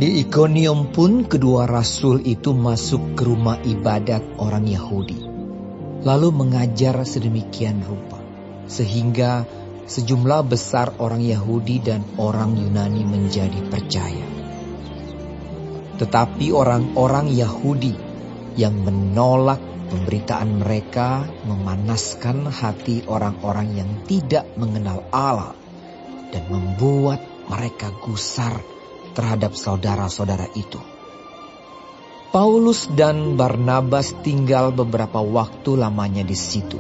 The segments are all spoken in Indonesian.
Di Ikonium pun kedua rasul itu masuk ke rumah ibadat orang Yahudi, lalu mengajar sedemikian rupa, sehingga sejumlah besar orang Yahudi dan orang Yunani menjadi percaya. Tetapi orang-orang Yahudi yang menolak pemberitaan mereka memanaskan hati orang-orang yang tidak mengenal Allah dan membuat mereka gusar terhadap saudara-saudara itu. Paulus dan Barnabas tinggal beberapa waktu lamanya di situ.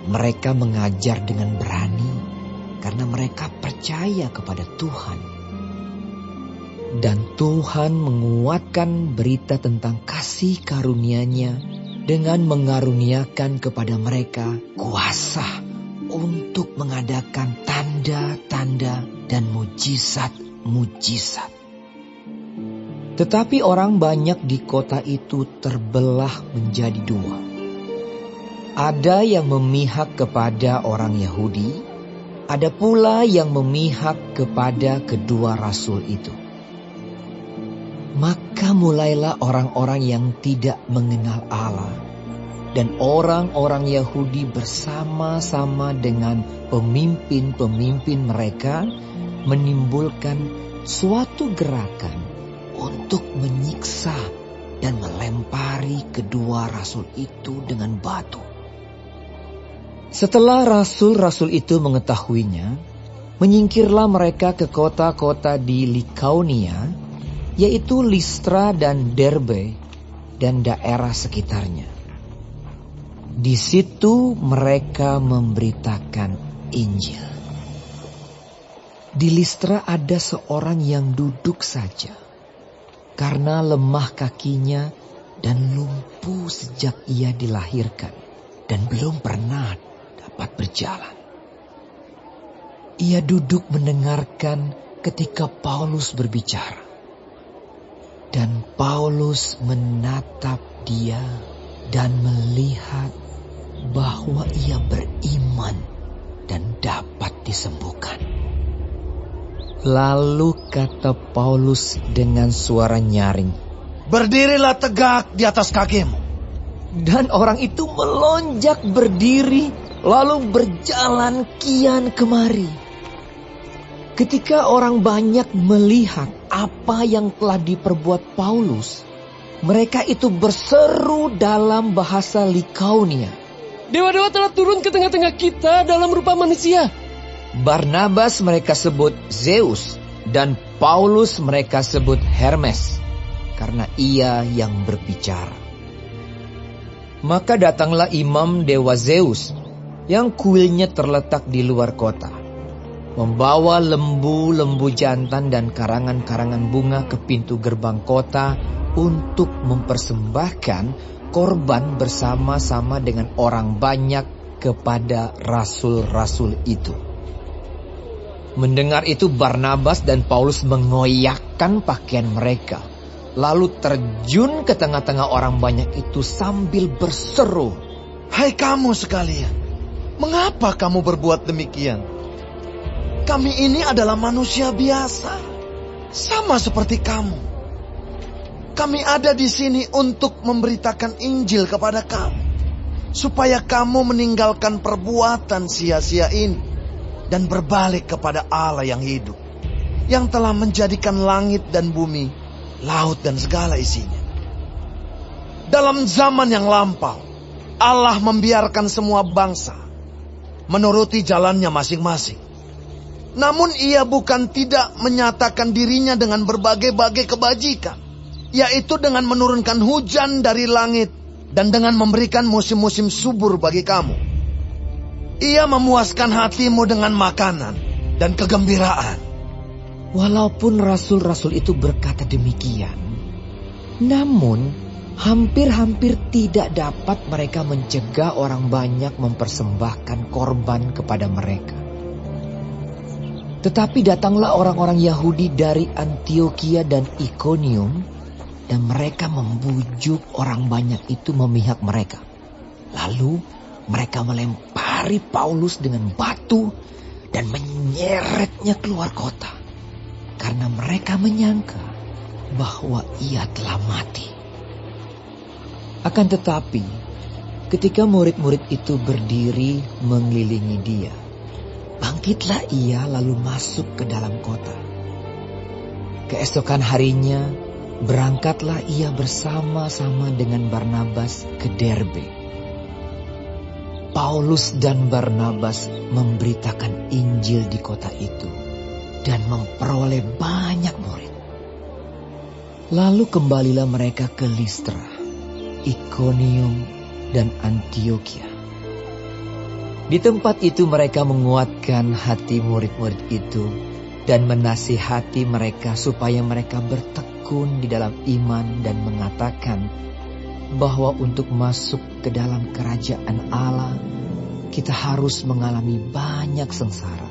Mereka mengajar dengan berani karena mereka percaya kepada Tuhan. Dan Tuhan menguatkan berita tentang kasih karunia-Nya dengan mengaruniakan kepada mereka kuasa untuk mengadakan tanda-tanda dan mujizat-mujizat. Tetapi orang banyak di kota itu terbelah menjadi dua. Ada yang memihak kepada orang Yahudi, ada pula yang memihak kepada kedua rasul itu. Maka mulailah orang-orang yang tidak mengenal Allah dan orang-orang Yahudi bersama-sama dengan pemimpin-pemimpin mereka menimbulkan suatu gerakan untuk menyiksa dan melempari kedua rasul itu dengan batu. Setelah rasul-rasul itu mengetahuinya, menyingkirlah mereka ke kota-kota di Likaonia, yaitu Listra dan Derbe dan daerah sekitarnya. Di situ mereka memberitakan Injil. Di Listra ada seorang yang duduk saja karena lemah kakinya dan lumpuh sejak ia dilahirkan dan belum pernah dapat berjalan. Ia duduk mendengarkan ketika Paulus berbicara. Dan Paulus menatap dia dan melihat bahwa ia beriman dan dapat disembuhkan. Lalu kata Paulus dengan suara nyaring, "Berdirilah tegak di atas kakimu." Dan orang itu melonjak berdiri lalu berjalan kian kemari. Ketika orang banyak melihat apa yang telah diperbuat Paulus, mereka itu berseru dalam bahasa Likaonia, "Dewa-dewa telah turun ke tengah-tengah kita dalam rupa manusia." Barnabas mereka sebut Zeus dan Paulus mereka sebut Hermes, karena ia yang berbicara. Maka datanglah imam dewa Zeus yang kuilnya terletak di luar kota, membawa lembu-lembu jantan dan karangan-karangan bunga ke pintu gerbang kota untuk mempersembahkan korban bersama-sama dengan orang banyak kepada rasul-rasul itu. Mendengar itu Barnabas dan Paulus mengoyakkan pakaian mereka, lalu terjun ke tengah-tengah orang banyak itu sambil berseru, "Hai kamu sekalian, mengapa kamu berbuat demikian? Kami ini adalah manusia biasa, sama seperti kamu. Kami ada di sini untuk memberitakan Injil kepada kamu, supaya kamu meninggalkan perbuatan sia-sia ini dan berbalik kepada Allah yang hidup, yang telah menjadikan langit dan bumi, laut dan segala isinya. Dalam zaman yang lampau, Allah membiarkan semua bangsa menuruti jalannya masing-masing. Namun ia bukan tidak menyatakan dirinya dengan berbagai-bagai kebajikan, yaitu dengan menurunkan hujan dari langit dan dengan memberikan musim-musim subur bagi kamu. Ia memuaskan hatimu dengan makanan dan kegembiraan." Walaupun rasul-rasul itu berkata demikian, namun hampir-hampir tidak dapat mereka mencegah orang banyak mempersembahkan korban kepada mereka. Tetapi datanglah orang-orang Yahudi dari Antiokhia dan Ikonium, dan mereka membujuk orang banyak itu memihak mereka. Lalu mereka melempari Paulus dengan batu dan menyeretnya keluar kota. karena mereka menyangka bahwa ia telah mati. Akan tetapi, ketika murid-murid itu berdiri mengelilingi dia, bangkitlah ia lalu masuk ke dalam kota. Keesokan harinya, berangkatlah ia bersama-sama dengan Barnabas ke Derbe. Paulus dan Barnabas memberitakan Injil di kota itu dan memperoleh banyak murid. Lalu kembalilah mereka ke Listra, Ikonium, dan Antiokhia. Di tempat itu mereka menguatkan hati murid-murid itu dan menasihati mereka supaya mereka bertekun di dalam iman dan mengatakan bahwa untuk masuk ke dalam kerajaan Allah, kita harus mengalami banyak sengsara.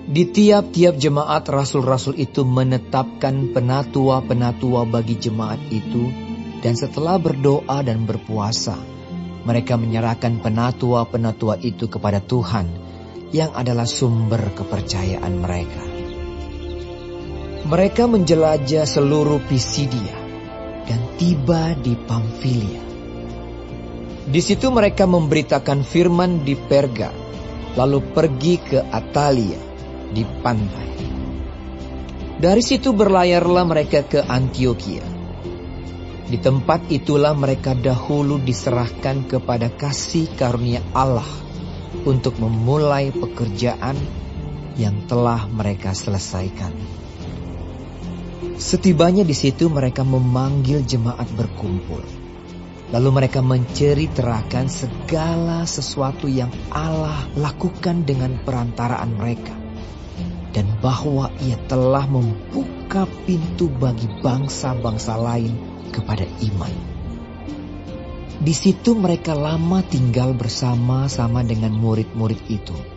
Di tiap-tiap jemaat rasul-rasul itu menetapkan penatua-penatua bagi jemaat itu, dan setelah berdoa dan berpuasa, mereka menyerahkan penatua-penatua itu kepada Tuhan yang adalah sumber kepercayaan mereka. Mereka menjelajah seluruh Pisidia dan tiba di Pamfilia. Di situ mereka memberitakan firman di Perga, lalu pergi ke Atalia di pantai. Dari situ berlayarlah mereka ke Antiokhia. Di tempat itulah mereka dahulu diserahkan kepada kasih karunia Allah untuk memulai pekerjaan yang telah mereka selesaikan. Setibanya di situ mereka memanggil jemaat berkumpul. Lalu mereka menceritakan segala sesuatu yang Allah lakukan dengan perantaraan mereka, dan bahwa Ia telah membuka pintu bagi bangsa-bangsa lain kepada iman. Di situ mereka lama tinggal bersama-sama dengan murid-murid itu.